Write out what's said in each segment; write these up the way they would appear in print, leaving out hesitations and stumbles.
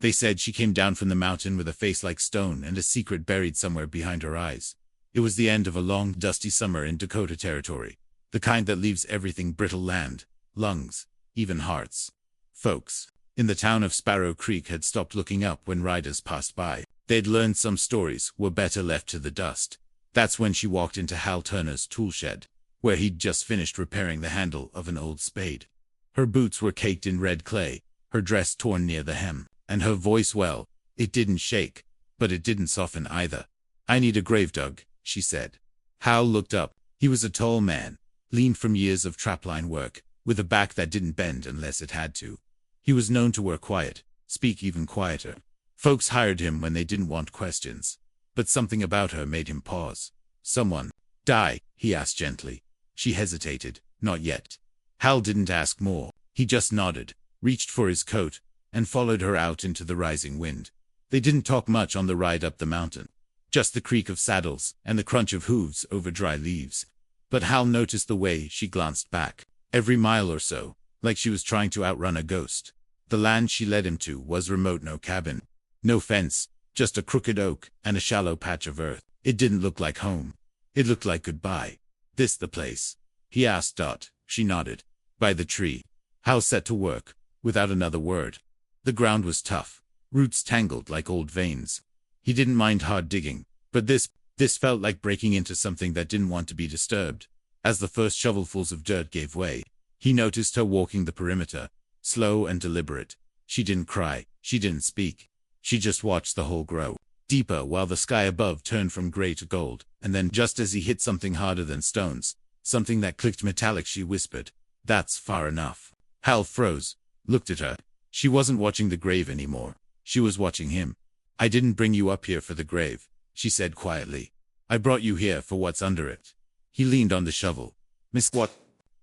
They said she came down from the mountain with a face like stone and a secret buried somewhere behind her eyes. It was the end of a long, dusty summer in Dakota Territory. The kind that leaves everything brittle: land, lungs, even hearts. Folks in the town of Sparrow Creek had stopped looking up when riders passed by. They'd learned some stories were better left to the dust. That's when she walked into Hal Turner's tool shed, where he'd just finished repairing the handle of an old spade. Her boots were caked in red clay, her dress torn near the hem, and her voice, well, it didn't shake, but it didn't soften either. "I need a grave dug," she said. Hal looked up. He was a tall man, lean from years of trapline work, with a back that didn't bend unless it had to. He was known to work quiet, speak even quieter. Folks hired him when they didn't want questions. But something about her made him pause. "Someone die?" he asked gently. She hesitated. "Not yet." Hal didn't ask more. He just nodded, reached for his coat, and followed her out into the rising wind. They didn't talk much on the ride up the mountain. Just the creak of saddles and the crunch of hooves over dry leaves. But Hal noticed the way she glanced back, every mile or so, like she was trying to outrun a ghost. The land she led him to was remote: no cabin, no fence, just a crooked oak and a shallow patch of earth. It didn't look like home. It looked like goodbye. "This the place?" he asked. She nodded. "By the tree." Hal set to work, without another word. The ground was tough, roots tangled like old veins. He didn't mind hard digging, but this felt like breaking into something that didn't want to be disturbed. As the first shovelfuls of dirt gave way, he noticed her walking the perimeter, slow and deliberate. She didn't cry, she didn't speak. She just watched the hole grow deeper while the sky above turned from gray to gold, and then, just as he hit something harder than stones, something that clicked metallic, she whispered, "That's far enough." Hal froze, looked at her. She wasn't watching the grave anymore. She was watching him. "I didn't bring you up here for the grave," she said quietly. "I brought you here for what's under it." He leaned on the shovel. "Miss, what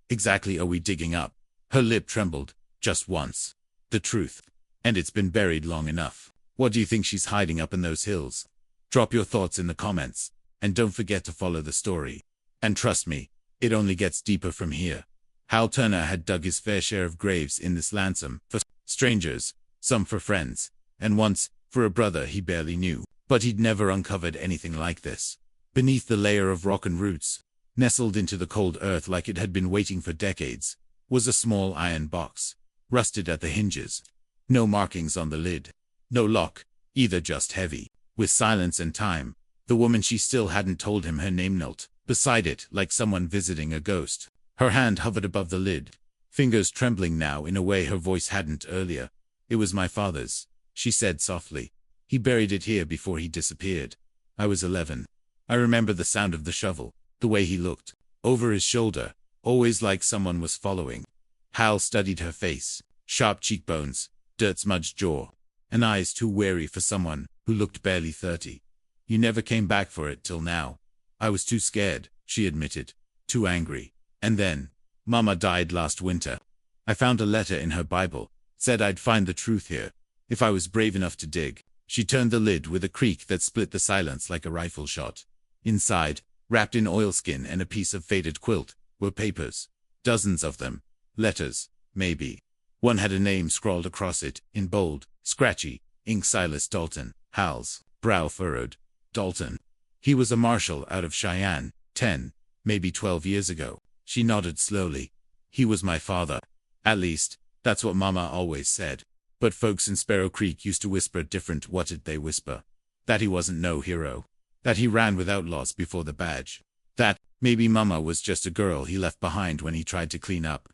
exactly are we digging up?" Her lip trembled, just once. "The truth. And it's been buried long enough. What do you think she's hiding up in those hills? Drop your thoughts in the comments, and don't forget to follow the story. And trust me, it only gets deeper from here." Hal Turner had dug his fair share of graves in this land, some for strangers, some for friends, and once, for a brother he barely knew. But he'd never uncovered anything like this. Beneath the layer of rock and roots, nestled into the cold earth like it had been waiting for decades, was a small iron box, rusted at the hinges. No markings on the lid. No lock, either, just heavy. With silence and time, the woman she still hadn't told him her name knelt beside it like someone visiting a ghost. Her hand hovered above the lid, fingers trembling now in a way her voice hadn't earlier. "It was my father's," she said softly. "He buried it here before he disappeared. I was 11. I remember the sound of the shovel, the way he looked, over his shoulder, always like someone was following." Hal studied her face, sharp cheekbones, dirt-smudged jaw, and eyes too wary for someone who looked barely 30. "You never came back for it till now." "I was too scared," she admitted, "too angry. And then, Mama died last winter. I found a letter in her Bible, said I'd find the truth here, if I was brave enough to dig." She turned the lid with a creak that split the silence like a rifle shot. Inside, wrapped in oilskin and a piece of faded quilt, were papers. Dozens of them. Letters, maybe. One had a name scrawled across it, in bold, scratchy ink: Silas Dalton. Hal's brow furrowed. Dalton. He was a marshal out of Cheyenne, 10, maybe 12 years ago. She nodded slowly. "He was my father. At least, that's what Mama always said. But folks in Sparrow Creek used to whisper different." "What did they whisper?" "That he wasn't no hero. That he ran with outlaws before the badge. That maybe Mama was just a girl he left behind when he tried to clean up."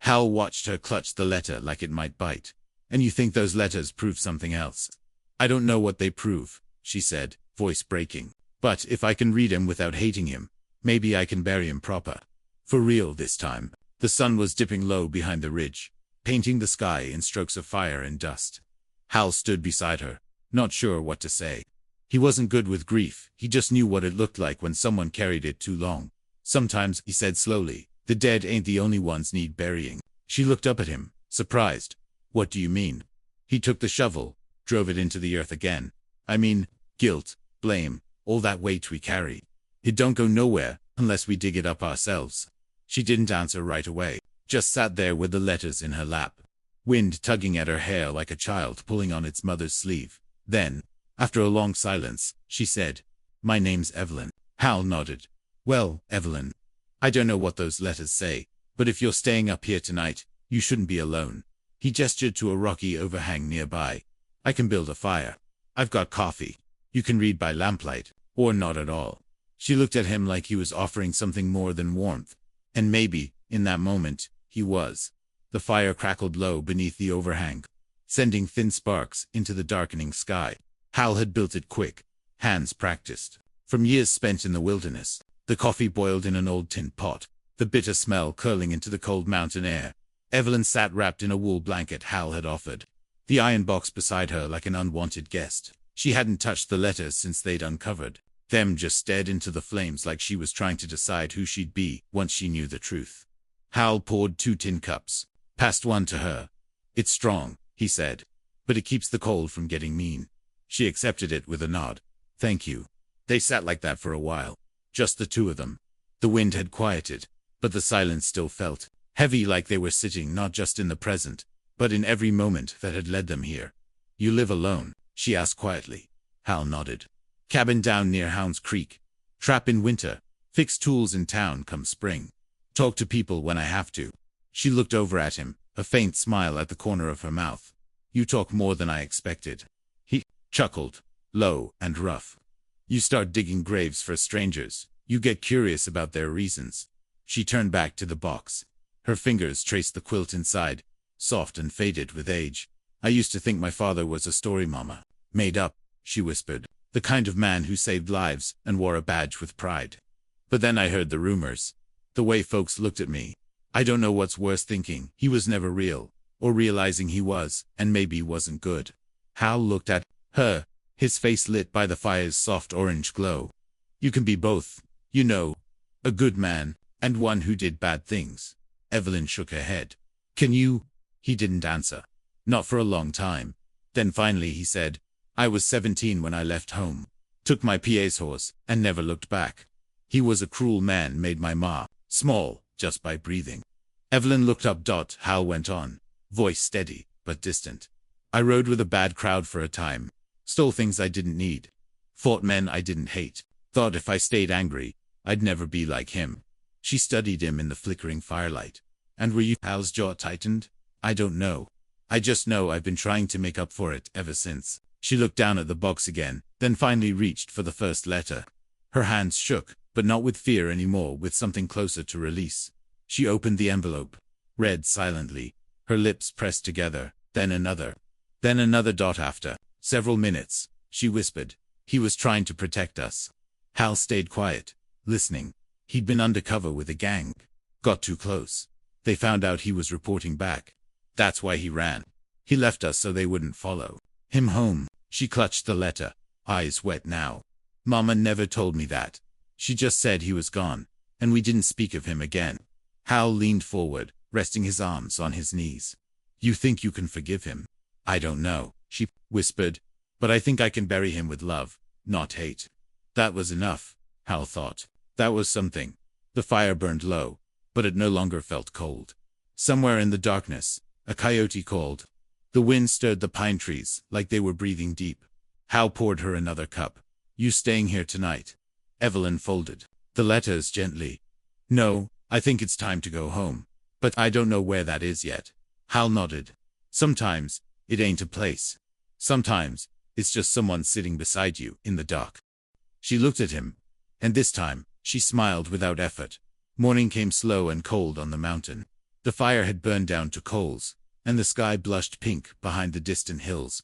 Hal watched her clutch the letter like it might bite. "And you think those letters prove something else?" "I don't know what they prove," she said, voice breaking. "But if I can read him without hating him, maybe I can bury him proper. For real this time." The sun was dipping low behind the ridge, painting the sky in strokes of fire and dust. Hal stood beside her, not sure what to say. He wasn't good with grief, he just knew what it looked like when someone carried it too long. "Sometimes," he said slowly, "the dead ain't the only ones need burying." She looked up at him, surprised. "What do you mean?" He took the shovel, drove it into the earth again. "I mean, guilt, blame, all that weight we carry. It don't go nowhere, unless we dig it up ourselves." She didn't answer right away, just sat there with the letters in her lap. wind tugging at her hair like a child pulling on its mother's sleeve. Then, after a long silence, she said, "My name's Evelyn." Hal nodded. "Well, Evelyn, I don't know what those letters say, but if you're staying up here tonight, you shouldn't be alone." He gestured to a rocky overhang nearby. "I can build a fire. I've got coffee. You can read by lamplight, or not at all." She looked at him like he was offering something more than warmth, and maybe, in that moment, he was. The fire crackled low beneath the overhang, sending thin sparks into the darkening sky. Hal had built it quick, hands practiced. From years spent in the wilderness, the coffee boiled in an old tin pot, the bitter smell curling into the cold mountain air. Evelyn sat wrapped in a wool blanket Hal had offered, the iron box beside her like an unwanted guest. She hadn't touched the letters since they'd uncovered them, just stared into the flames like she was trying to decide who she'd be once she knew the truth. Hal poured 2 tin cups, passed one to her. "It's strong," he said, "but it keeps the cold from getting mean." She accepted it with a nod. "Thank you." They sat like that for a while, just the two of them. The wind had quieted, but the silence still felt heavy, like they were sitting not just in the present, but in every moment that had led them here. "You live alone?" she asked quietly. Hal nodded. "Cabin down near Hounds Creek. Trap in winter. Fix tools in town come spring. Talk to people when I have to." She looked over at him, a faint smile at the corner of her mouth. "You talk more than I expected." He chuckled, low and rough. "You start digging graves for strangers. You get curious about their reasons." She turned back to the box. Her fingers traced the quilt inside, soft and faded with age. "I used to think my father was a story mama. Made up," she whispered. "The kind of man who saved lives and wore a badge with pride. But then I heard the rumors. The way folks looked at me. I don't know what's worse, thinking he was never real, or realizing he was, and maybe wasn't good." Hal looked at her, his face lit by the fire's soft orange glow. "You can be both, you know. A good man, and one who did bad things." Evelyn shook her head. "Can you?" He didn't answer. Not for a long time. Then finally he said, "I was 17 when I left home. Took my PA's horse, and never looked back. He was a cruel man, made my ma small, just by breathing." Evelyn looked up. Hal went on, voice steady, but distant. "I rode with a bad crowd for a time. Stole things I didn't need. Fought men I didn't hate. Thought if I stayed angry, I'd never be like him." She studied him in the flickering firelight. "And were you?" Hal's jaw tightened. "I don't know. I just know I've been trying to make up for it ever since." She looked down at the box again, then finally reached for the first letter. Her hands shook, but not with fear anymore, with something closer to release. She opened the envelope, read silently, her lips pressed together, then another. After several minutes, she whispered, "He was trying to protect us." Hal stayed quiet, listening. He'd been undercover with a gang. Got too close. They found out he was reporting back. That's why he ran. He left us so they wouldn't follow him home. She clutched the letter, eyes wet now. "Mama never told me that. She just said he was gone, and we didn't speak of him again." Hal leaned forward, resting his arms on his knees. "You think you can forgive him?" "I don't know," she whispered, "but I think I can bury him with love, not hate." That was enough, Hal thought. That was something. The fire burned low, but it no longer felt cold. Somewhere in the darkness, a coyote called. The wind stirred the pine trees like they were breathing deep. Hal poured her another cup. "You staying here tonight?" Evelyn folded the letters gently. "No, I think it's time to go home. But I don't know where that is yet." Hal nodded. "Sometimes, it ain't a place. Sometimes, it's just someone sitting beside you in the dark." She looked at him, and this time, she smiled without effort. Morning came slow and cold on the mountain. The fire had burned down to coals, and the sky blushed pink behind the distant hills.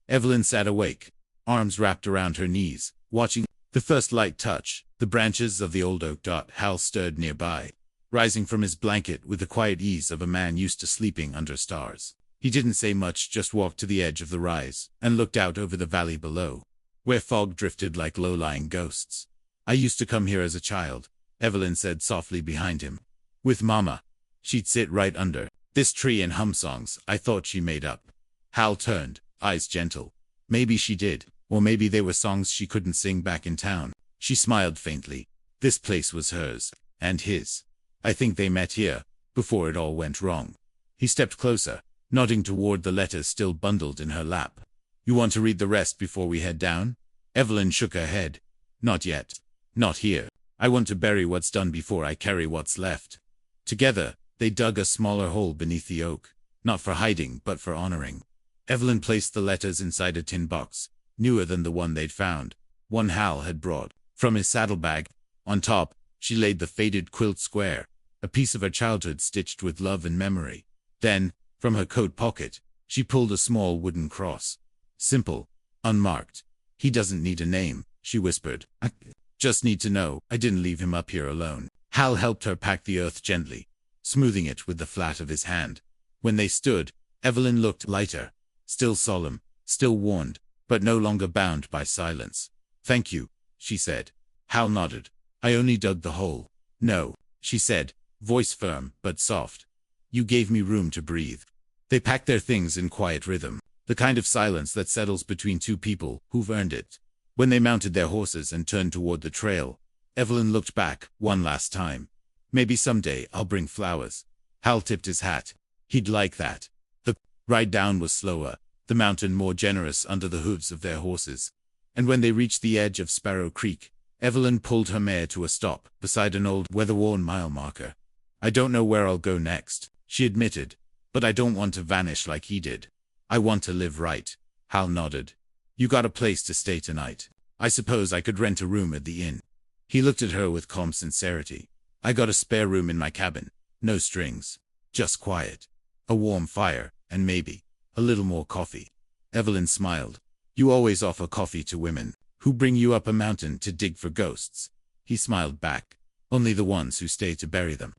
Evelyn sat awake, arms wrapped around her knees, watching the first light touch the branches of the old oak. Hal stirred nearby, rising from his blanket with the quiet ease of a man used to sleeping under stars. He didn't say much, just walked to the edge of the rise and looked out over the valley below, where fog drifted like low-lying ghosts. "I used to come here as a child," Evelyn said softly behind him. "With Mama. She'd sit right under this tree and hum songs I thought she made up." Hal turned, eyes gentle. Maybe she did, or maybe they were songs she couldn't sing back in town. She smiled faintly. This place was hers, and his. I think they met here, before it all went wrong. He stepped closer, nodding toward the letters still bundled in her lap. You want to read the rest before we head down? Evelyn shook her head. Not yet. Not here. I want to bury what's done before I carry what's left. Together, they dug a smaller hole beneath the oak, not for hiding but for honoring. Evelyn placed the letters inside a tin box, newer than the one they'd found, one Hal had brought from his saddlebag. On top, she laid the faded quilt square, a piece of her childhood stitched with love and memory. Then, from her coat pocket, she pulled a small wooden cross. Simple, unmarked. He doesn't need a name, she whispered. I just need to know I didn't leave him up here alone. Hal helped her pack the earth gently, smoothing it with the flat of his hand. When they stood, Evelyn looked lighter, still solemn, still warned, but no longer bound by silence. Thank you, she said. Hal nodded. I only dug the hole. No, she said, voice firm but soft. You gave me room to breathe. They packed their things in quiet rhythm, the kind of silence that settles between two people who've earned it. When they mounted their horses and turned toward the trail, Evelyn looked back one last time. Maybe someday I'll bring flowers. Hal tipped his hat. He'd like that. The ride down was slower, the mountain more generous under the hooves of their horses. And when they reached the edge of Sparrow Creek, Evelyn pulled her mare to a stop beside an old weather-worn mile marker. I don't know where I'll go next, she admitted, but I don't want to vanish like he did. I want to live right. Hal nodded. You got a place to stay tonight. I suppose I could rent a room at the inn. He looked at her with calm sincerity. I got a spare room in my cabin. No strings. Just quiet. A warm fire, and maybe a little more coffee. Evelyn smiled. You always offer coffee to women who bring you up a mountain to dig for ghosts. He smiled back. Only the ones who stay to bury them.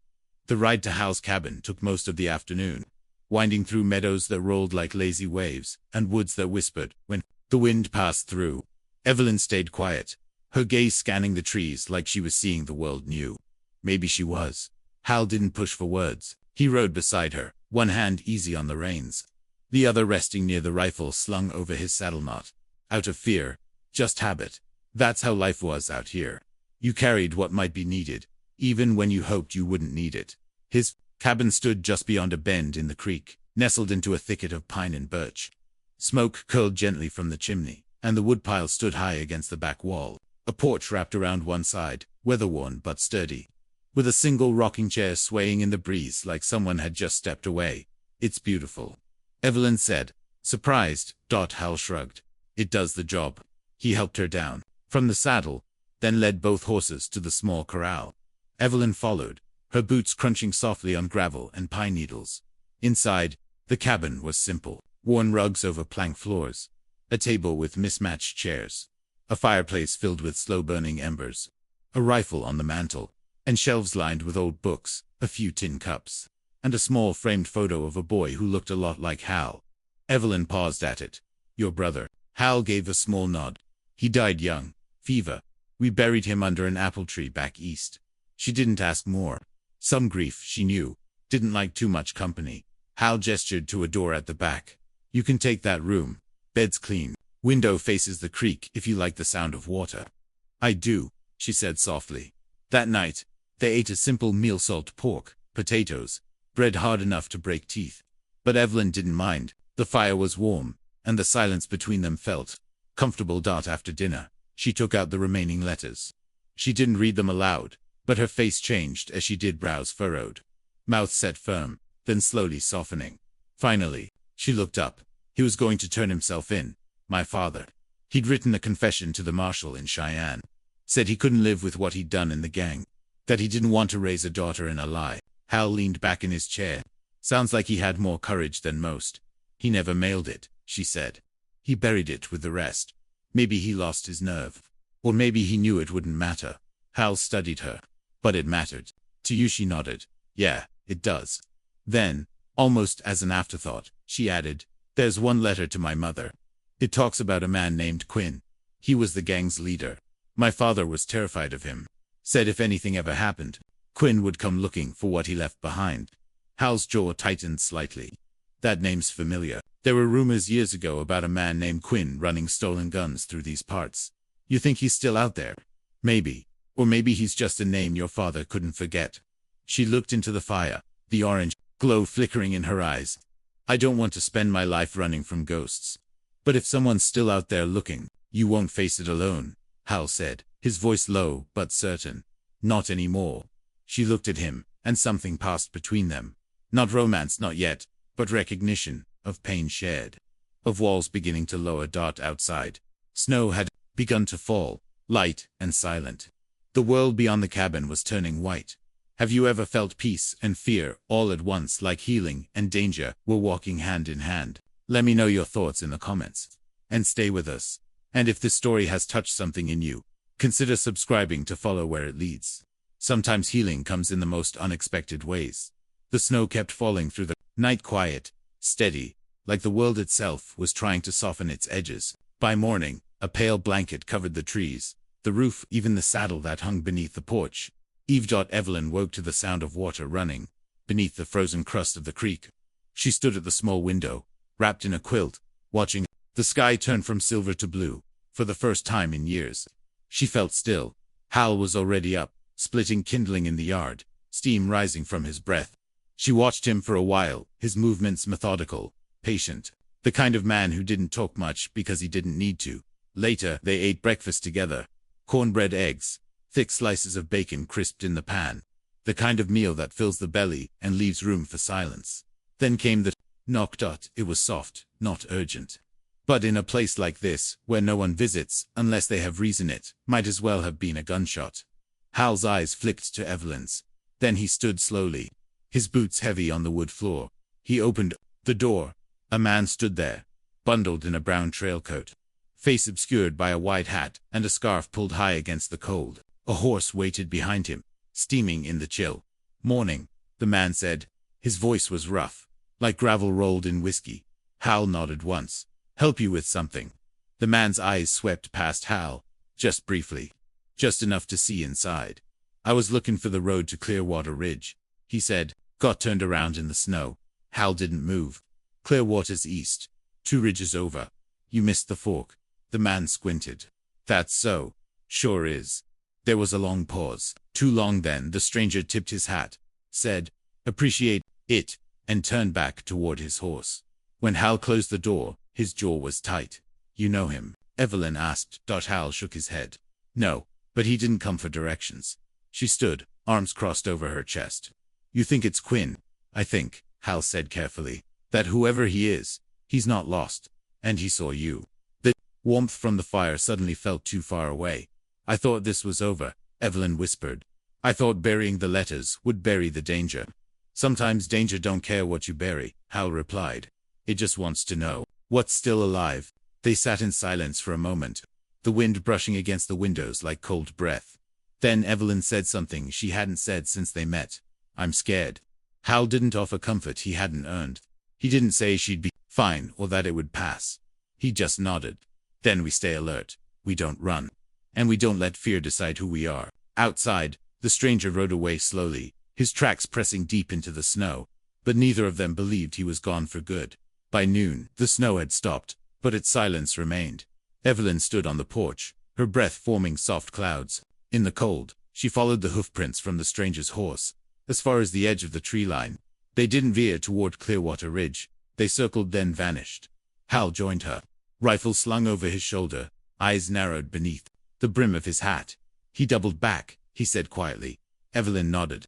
The ride to Hal's cabin took most of the afternoon, winding through meadows that rolled like lazy waves and woods that whispered when the wind passed through. Evelyn stayed quiet, her gaze scanning the trees like she was seeing the world new. Maybe she was. Hal didn't push for words. He rode beside her, one hand easy on the reins, the other resting near the rifle slung over his saddle knot. Out of fear, just habit. That's how life was out here. You carried what might be needed, even when you hoped you wouldn't need it. His cabin stood just beyond a bend in the creek, nestled into a thicket of pine and birch. Smoke curled gently from the chimney, and the woodpile stood high against the back wall. A porch wrapped around one side, weather-worn but sturdy, with a single rocking chair swaying in the breeze like someone had just stepped away. It's beautiful, Evelyn said. Surprised, Hal shrugged. It does the job. He helped her down from the saddle, then led both horses to the small corral. Evelyn followed, her boots crunching softly on gravel and pine needles. Inside, the cabin was simple. Worn rugs over plank floors, a table with mismatched chairs, a fireplace filled with slow-burning embers, a rifle on the mantel, and shelves lined with old books, a few tin cups, and a small framed photo of a boy who looked a lot like Hal. Evelyn paused at it. Your brother. Hal gave a small nod. He died young. Fever. We buried him under an apple tree back east. She didn't ask more. Some grief, she knew. Didn't like too much company. Hal gestured to a door at the back. You can take that room. Bed's clean. Window faces the creek if you like the sound of water. I do, she said softly. That night, they ate a simple meal: salt pork, potatoes, bread hard enough to break teeth. But Evelyn didn't mind. The fire was warm, and the silence between them felt comfortable. After dinner, she took out the remaining letters. She didn't read them aloud, but her face changed as she did, brows furrowed, mouth set firm, then slowly softening. Finally, she looked up. He was going to turn himself in. My father. He'd written a confession to the marshal in Cheyenne. Said he couldn't live with what he'd done in the gang. That he didn't want to raise a daughter in a lie. Hal leaned back in his chair. Sounds like he had more courage than most. He never mailed it, she said. He buried it with the rest. Maybe he lost his nerve. Or maybe he knew it wouldn't matter. Hal studied her. But it mattered. To you, she nodded. Yeah, it does. Then, almost as an afterthought, she added, there's one letter to my mother. It talks about a man named Quinn. He was the gang's leader. My father was terrified of him. Said if anything ever happened, Quinn would come looking for what he left behind. Hal's jaw tightened slightly. That name's familiar. There were rumors years ago about a man named Quinn running stolen guns through these parts. You think he's still out there? Maybe. Or maybe he's just a name your father couldn't forget. She looked into the fire, the orange glow flickering in her eyes. I don't want to spend my life running from ghosts. But if someone's still out there looking, you won't face it alone, Hal said, his voice low but certain. Not anymore. She looked at him, and something passed between them. Not romance, not yet, but recognition, of pain shared. Of walls beginning to lower. Outside. Snow had begun to fall, light and silent. The world beyond the cabin was turning white. Have you ever felt peace and fear all at once, like healing and danger were walking hand in hand? Let me know your thoughts in the comments. And stay with us. And if this story has touched something in you, consider subscribing to follow where it leads. Sometimes healing comes in the most unexpected ways. The snow kept falling through the night, quiet, steady, like the world itself was trying to soften its edges. By morning, a pale blanket covered the trees, the roof, even the saddle that hung beneath the porch. Evelyn woke to the sound of water running beneath the frozen crust of the creek. She stood at the small window, wrapped in a quilt, watching the sky turn from silver to blue. For the first time in years, she felt still. Hal was already up, splitting kindling in the yard, steam rising from his breath. She watched him for a while, his movements methodical, patient, the kind of man who didn't talk much because he didn't need to. Later, they ate breakfast together. Cornbread, eggs, thick slices of bacon crisped in the pan. The kind of meal that fills the belly and leaves room for silence. Then came the knock. It was soft, not urgent. But in a place like this, where no one visits, unless they have reason, it might as well have been a gunshot. Hal's eyes flicked to Evelyn's. Then he stood slowly, his boots heavy on the wood floor. He opened the door. A man stood there, bundled in a brown trailcoat, face obscured by a wide hat and a scarf pulled high against the cold. A horse waited behind him, steaming in the chill. "Morning," the man said. His voice was rough, like gravel rolled in whiskey. Hal nodded once. "Help you with something?" The man's eyes swept past Hal, just briefly, just enough to see inside. "I was looking for the road to Clearwater Ridge," he said. Got turned around in the snow. Hal didn't move. "Clearwater's east, 2 ridges over. You missed the fork." The man squinted. "That's so." "Sure is." There was a long pause. Too long. Then the stranger tipped his hat, said, "Appreciate it," and turned back toward his horse. When Hal closed the door, his jaw was tight. "You know him?" Evelyn asked. Hal shook his head. "No, but he didn't come for directions." She stood, arms crossed over her chest. "You think it's Quinn?" "I think," Hal said carefully, "that whoever he is, he's not lost. And he saw you." The warmth from the fire suddenly felt too far away. "I thought this was over," Evelyn whispered. "I thought burying the letters would bury the danger." "Sometimes danger don't care what you bury," Hal replied. "It just wants to know what's still alive." They sat in silence for a moment, the wind brushing against the windows like cold breath. Then Evelyn said something she hadn't said since they met. "I'm scared." Hal didn't offer comfort he hadn't earned. He didn't say she'd be fine or that it would pass. He just nodded. "Then we stay alert. We don't run. And we don't let fear decide who we are." Outside, the stranger rode away slowly, his tracks pressing deep into the snow. But neither of them believed he was gone for good. By noon, the snow had stopped, but its silence remained. Evelyn stood on the porch, her breath forming soft clouds. In the cold, she followed the hoofprints from the stranger's horse, as far as the edge of the tree line. They didn't veer toward Clearwater Ridge. They circled, then vanished. Hal joined her, rifle slung over his shoulder, eyes narrowed beneath the brim of his hat. "He doubled back," he said quietly. Evelyn nodded.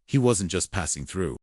"He wasn't just passing through."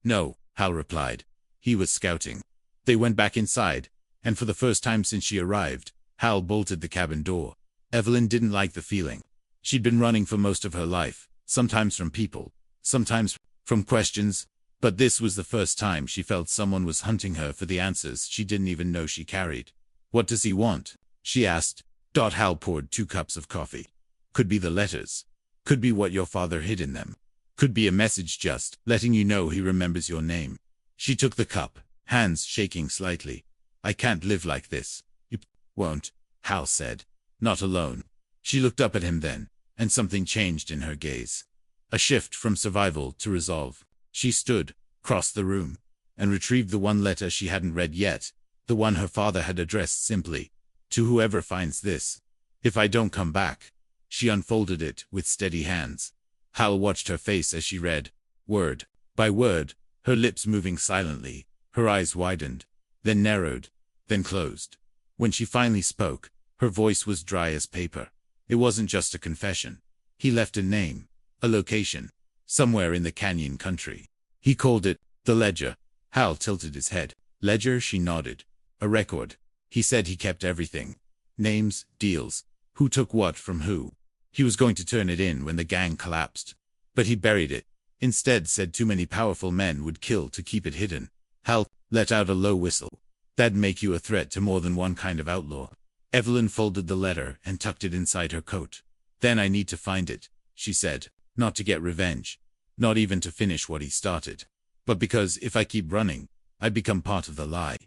"No," Hal replied. "He was scouting." They went back inside, and for the first time since she arrived, Hal bolted the cabin door. Evelyn didn't like the feeling. She'd been running for most of her life, sometimes from people, sometimes from questions, but this was the first time she felt someone was hunting her for the answers she didn't even know she carried. "What does he want?" she asked. Hal poured 2 cups of coffee. "Could be the letters. Could be what your father hid in them. Could be a message just letting you know he remembers your name." She took the cup, hands shaking slightly. "I can't live like this." "You won't," Hal said. "Not alone." She looked up at him then, and something changed in her gaze. A shift from survival to resolve. She stood, crossed the room, and retrieved the one letter she hadn't read yet, the one her father had addressed simply, "To whoever finds this. If I don't come back." She unfolded it with steady hands. Hal watched her face as she read, word by word, her lips moving silently, Her eyes widened, then narrowed, then closed. When she finally spoke, her voice was dry as paper. It wasn't just a confession. He left a name, a location, somewhere in the canyon country. He called it the Ledger. Hal tilted his head. Ledger, she nodded. A record. He said he kept everything. Names, deals, who took what from who. He was going to turn it in when the gang collapsed. But he buried it. Instead said too many powerful men would kill to keep it hidden. Hal let out a low whistle. That'd make you a threat to more than one kind of outlaw. Evelyn folded the letter and tucked it inside her coat. Then I need to find it, she said, not to get revenge, not even to finish what he started, but because if I keep running, I become part of the lie.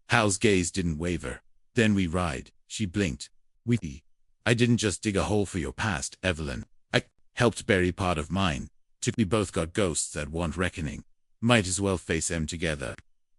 Hal's gaze didn't waver. Then we ride, she blinked. I didn't just dig a hole for your past, Evelyn. I helped bury part of mine. We both got ghosts that want reckoning. Might as well face them together.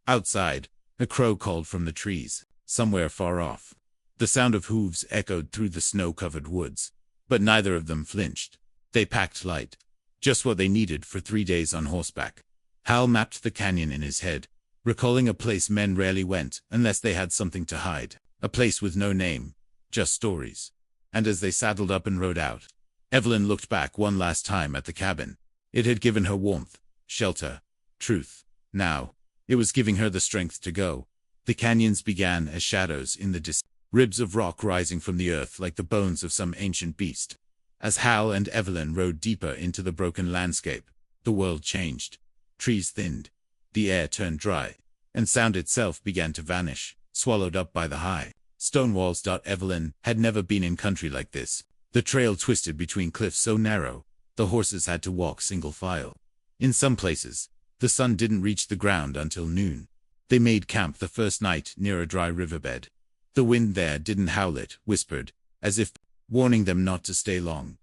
Outside, a crow called from the trees, somewhere far off. The sound of hooves echoed through the snow-covered woods, but neither of them flinched. They packed light, just what they needed for 3 days on horseback. Hal mapped the canyon in his head, recalling a place men rarely went unless they had something to hide, a place with no name, just stories. And as they saddled up and rode out, Evelyn looked back one last time at the cabin. It had given her warmth, shelter, truth. Now, it was giving her the strength to go. The canyons began as shadows in the distance, ribs of rock rising from the earth like the bones of some ancient beast. As Hal and Evelyn rode deeper into the broken landscape, the world changed. Trees thinned, the air turned dry, and sound itself began to vanish, swallowed up by the high stone walls. Evelyn had never been in country like this. The trail twisted between cliffs so narrow, the horses had to walk single file. In some places, the sun didn't reach the ground until noon. They made camp the first night near a dry riverbed. The wind there didn't howl, it whispered, as if warning them not to stay long.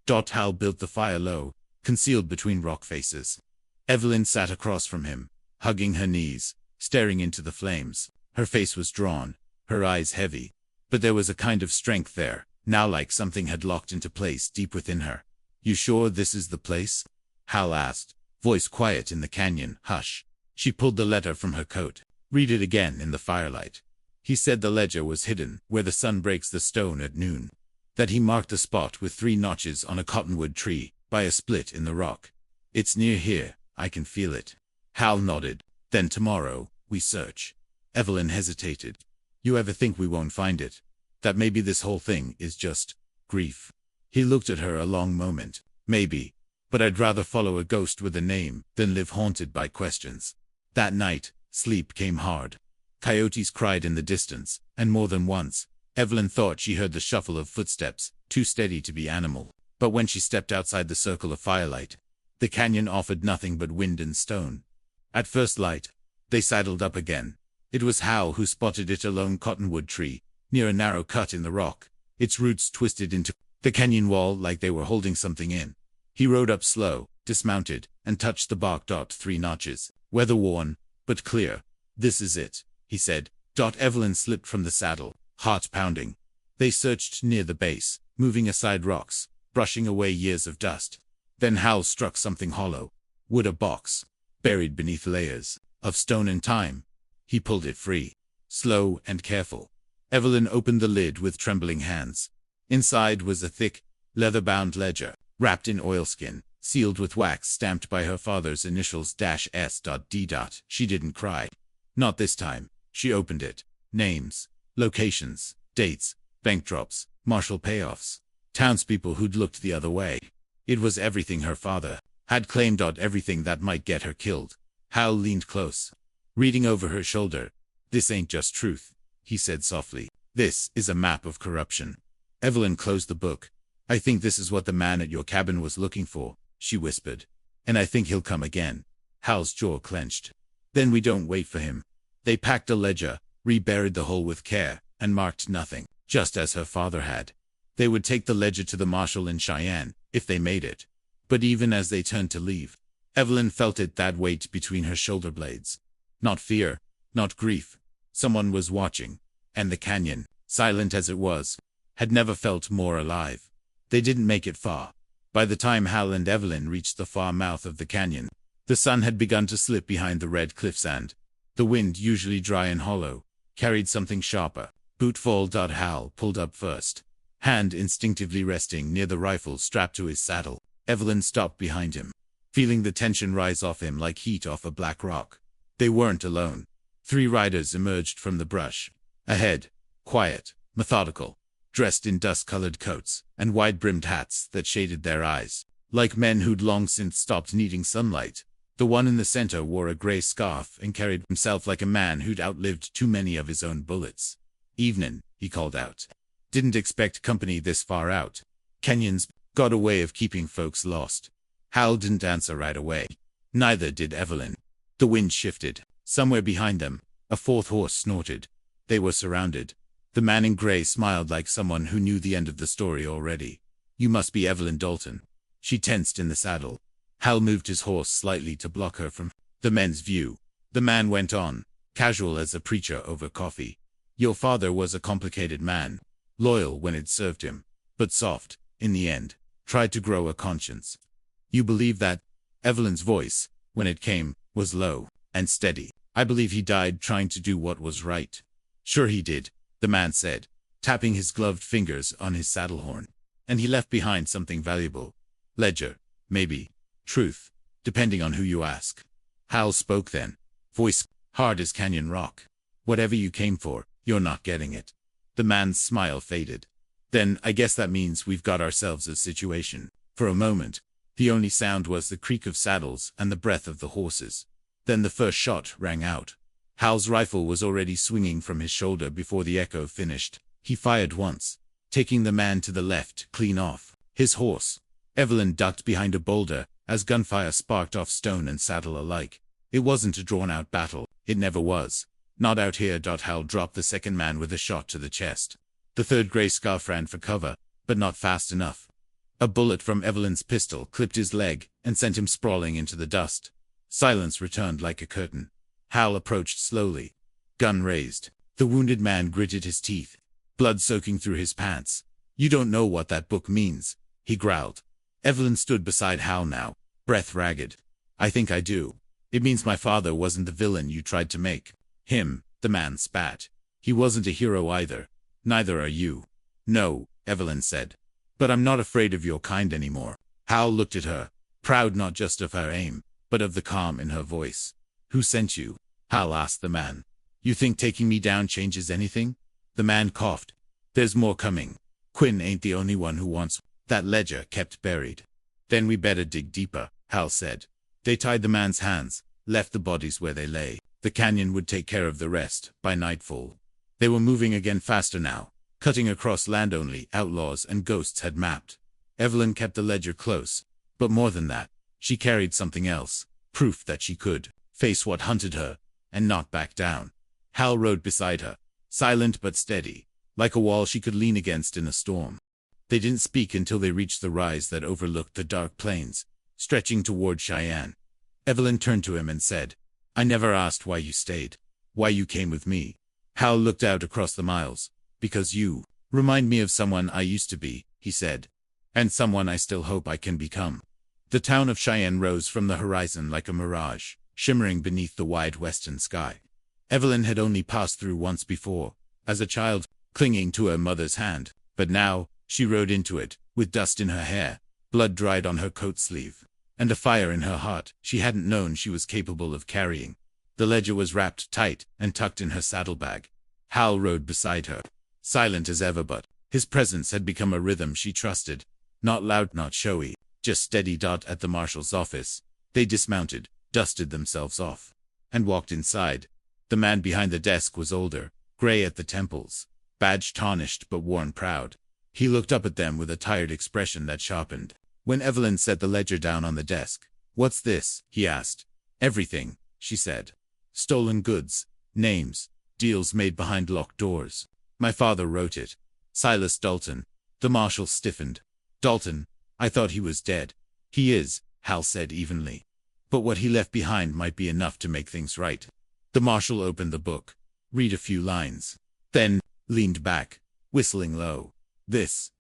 Hal built the fire low, concealed between rock faces. Evelyn sat across from him, hugging her knees, staring into the flames. Her face was drawn, her eyes heavy, but there was a kind of strength there, now like something had locked into place deep within her. You sure this is the place? Hal asked, voice quiet in the canyon. Hush. She pulled the letter from her coat. Read it again in the firelight. He said the ledger was hidden where the sun breaks the stone at noon. That he marked the spot with 3 notches on a cottonwood tree, by a split in the rock. It's near here, I can feel it. Hal nodded. Then tomorrow, we search. Evelyn hesitated. You ever think we won't find it? That maybe this whole thing is just grief? He looked at her a long moment. Maybe. But I'd rather follow a ghost with a name than live haunted by questions. That night, sleep came hard. Coyotes cried in the distance, and more than once, Evelyn thought she heard the shuffle of footsteps, too steady to be animal. But when she stepped outside the circle of firelight, the canyon offered nothing but wind and stone. At first light, they saddled up again. It was Hal who spotted it, a lone cottonwood tree, near a narrow cut in the rock, its roots twisted into the canyon wall like they were holding something in. He rode up slow, dismounted, and touched the bark. 3 notches, weather-worn, but clear. This is it, he said. Evelyn slipped from the saddle, heart pounding. They searched near the base, moving aside rocks, brushing away years of dust. Then Hal struck something hollow. Wood, a box, buried beneath layers of stone and time. He pulled it free, slow and careful. Evelyn opened the lid with trembling hands. Inside was a thick, leather-bound ledger, wrapped in oilskin, sealed with wax stamped by her father's initials -S.D. She didn't cry. Not this time. She opened it. Names, locations, dates, bank drops, marshal payoffs, townspeople who'd looked the other way. It was everything her father had claimed, everything that might get her killed. Hal leaned close, reading over her shoulder. This ain't just truth, he said softly. This is a map of corruption. Evelyn closed the book. I think this is what the man at your cabin was looking for, she whispered. And I think he'll come again. Hal's jaw clenched. Then we don't wait for him. They packed a ledger, reburied the hole with care, and marked nothing, just as her father had. They would take the ledger to the marshal in Cheyenne, if they made it. But even as they turned to leave, Evelyn felt it, that weight between her shoulder blades. Not fear, not grief. Someone was watching, and the canyon, silent as it was, had never felt more alive. They didn't make it far. By the time Hal and Evelyn reached the far mouth of the canyon, the sun had begun to slip behind the red cliffsand. The wind, usually dry and hollow, carried something sharper. Bootfall. Hal pulled up first, hand instinctively resting near the rifle strapped to his saddle. Evelyn stopped behind him, feeling the tension rise off him like heat off a black rock. They weren't alone. 3 riders emerged from the brush. Ahead, quiet, methodical, dressed in dust-colored coats and wide-brimmed hats that shaded their eyes, like men who'd long since stopped needing sunlight. The one in the center wore a gray scarf and carried himself like a man who'd outlived too many of his own bullets. "Evening," he called out. "Didn't expect company this far out. Kenyans got a way of keeping folks lost." Hal didn't answer right away. Neither did Evelyn. The wind shifted. Somewhere behind them, a 4th horse snorted. They were surrounded. The man in gray smiled like someone who knew the end of the story already. "You must be Evelyn Dalton." She tensed in the saddle. Hal moved his horse slightly to block her from the men's view. The man went on, casual as a preacher over coffee. "Your father was a complicated man, loyal when it served him, but soft, in the end. Tried to grow a conscience." "You believe that?" Evelyn's voice, when it came, was low and steady. "I believe he died trying to do what was right." "Sure he did," the man said, tapping his gloved fingers on his saddle horn. "And he left behind something valuable. Ledger, maybe. Truth, depending on who you ask." Hal spoke then, voice hard as canyon rock. "Whatever you came for, you're not getting it." The man's smile faded. "Then I guess that means we've got ourselves a situation." For a moment, the only sound was the creak of saddles and the breath of the horses. Then the first shot rang out. Hal's rifle was already swinging from his shoulder before the echo finished. He fired once, taking the man to the left clean off his horse. Evelyn ducked behind a boulder as gunfire sparked off stone and saddle alike. It wasn't a drawn-out battle. It never was. Not out here. Hal dropped the second man with a shot to the chest. The third gray scarf ran for cover, but not fast enough. A bullet from Evelyn's pistol clipped his leg and sent him sprawling into the dust. Silence returned like a curtain. Hal approached slowly, gun raised. The wounded man gritted his teeth, blood soaking through his pants. "You don't know what that book means," he growled. Evelyn stood beside Hal now, breath ragged. "I think I do. It means my father wasn't the villain you tried to make him." The man spat. "He wasn't a hero either. Neither are you." "No," Evelyn said. "But I'm not afraid of your kind anymore." Hal looked at her, proud not just of her aim, but of the calm in her voice. "Who sent you?" Hal asked the man. "You think taking me down changes anything?" The man coughed. "There's more coming. Quinn ain't the only one who wants that ledger kept buried." "Then we better dig deeper," Hal said. They tied the man's hands, left the bodies where they lay. The canyon would take care of the rest by nightfall. They were moving again faster now, cutting across land only outlaws and ghosts had mapped. Evelyn kept the ledger close, but more than that, she carried something else, proof that she could face what hunted her, and not back down. Hal rode beside her, silent but steady, like a wall she could lean against in a storm. They didn't speak until they reached the rise that overlooked the dark plains, stretching toward Cheyenne. Evelyn turned to him and said, "I never asked why you stayed, why you came with me." Hal looked out across the miles. "Because you remind me of someone I used to be," he said, "and someone I still hope I can become." The town of Cheyenne rose from the horizon like a mirage, shimmering beneath the wide western sky. Evelyn had only passed through once before, as a child, clinging to her mother's hand, but now, she rode into it, with dust in her hair, blood dried on her coat sleeve, and a fire in her heart she hadn't known she was capable of carrying. The ledger was wrapped tight and tucked in her saddlebag. Hal rode beside her, silent as ever, but his presence had become a rhythm she trusted. Not loud, not showy, just steady. At the marshal's office, they dismounted, dusted themselves off, and walked inside. The man behind the desk was older, gray at the temples, badge tarnished but worn proud. He looked up at them with a tired expression that sharpened. When Evelyn set the ledger down on the desk, "What's this?" he asked. "Everything," she said. "Stolen goods, names, deals made behind locked doors. My father wrote it. Silas Dalton." The marshal stiffened. "Dalton? I thought he was dead." "He is," Hal said evenly. "But what he left behind might be enough to make things right." The marshal opened the book, read a few lines, then leaned back, whistling low. This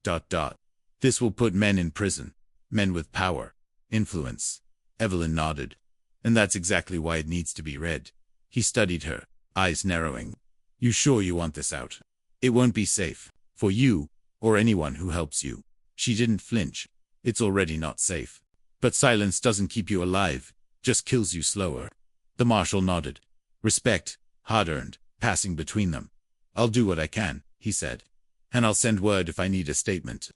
will put men in prison. Men with power, influence." Evelyn nodded. "And that's exactly why it needs to be read. He studied her, eyes narrowing. You sure you want this out? It won't be safe. For you, or anyone who helps you. She didn't flinch. It's already not safe. But silence doesn't keep you alive, just kills you slower. The marshal nodded. Respect, hard-earned, passing between them. I'll do what I can, he said. And I'll send word if I need a statement.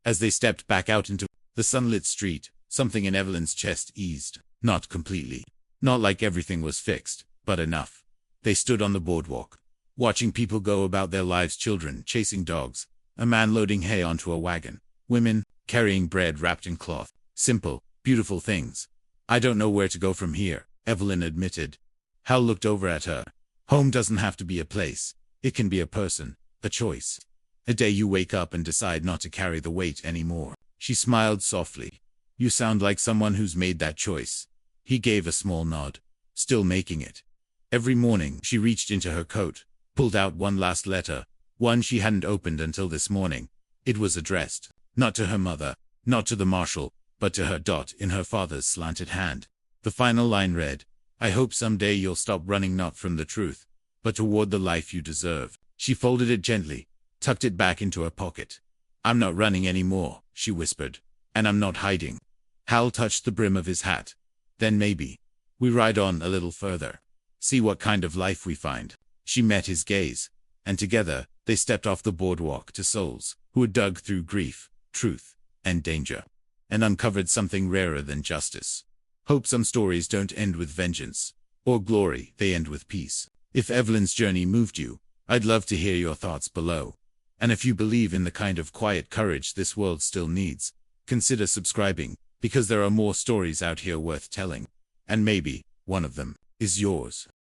As they stepped back out into the sunlit street, something in Evelyn's chest eased. Not completely. Not like everything was fixed, but enough. They stood on the boardwalk, watching people go about their lives, children chasing dogs, a man loading hay onto a wagon, women carrying bread wrapped in cloth. Simple, beautiful things. I don't know where to go from here, Evelyn admitted. Hal looked over at her. Home doesn't have to be a place. It can be a person, a choice. A day you wake up and decide not to carry the weight anymore. She smiled softly. You sound like someone who's made that choice. He gave a small nod. Still making it. Every morning she reached into her coat, pulled out one last letter, one she hadn't opened until this morning. It was addressed, not to her mother, not to the marshal, but to her. In her father's slanted hand. The final line read, I hope someday you'll stop running not from the truth, but toward the life you deserve. She folded it gently, tucked it back into her pocket. I'm not running anymore, she whispered, and I'm not hiding. Hal touched the brim of his hat. Then maybe we ride on a little further. See what kind of life we find. She met his gaze, and together they stepped off the boardwalk to souls who had dug through grief, truth, and danger, and uncovered something rarer than justice. Hope some stories don't end with vengeance or glory, they end with peace. If Evelyn's journey moved you, I'd love to hear your thoughts below. And if you believe in the kind of quiet courage this world still needs, consider subscribing, because there are more stories out here worth telling. And maybe one of them is yours.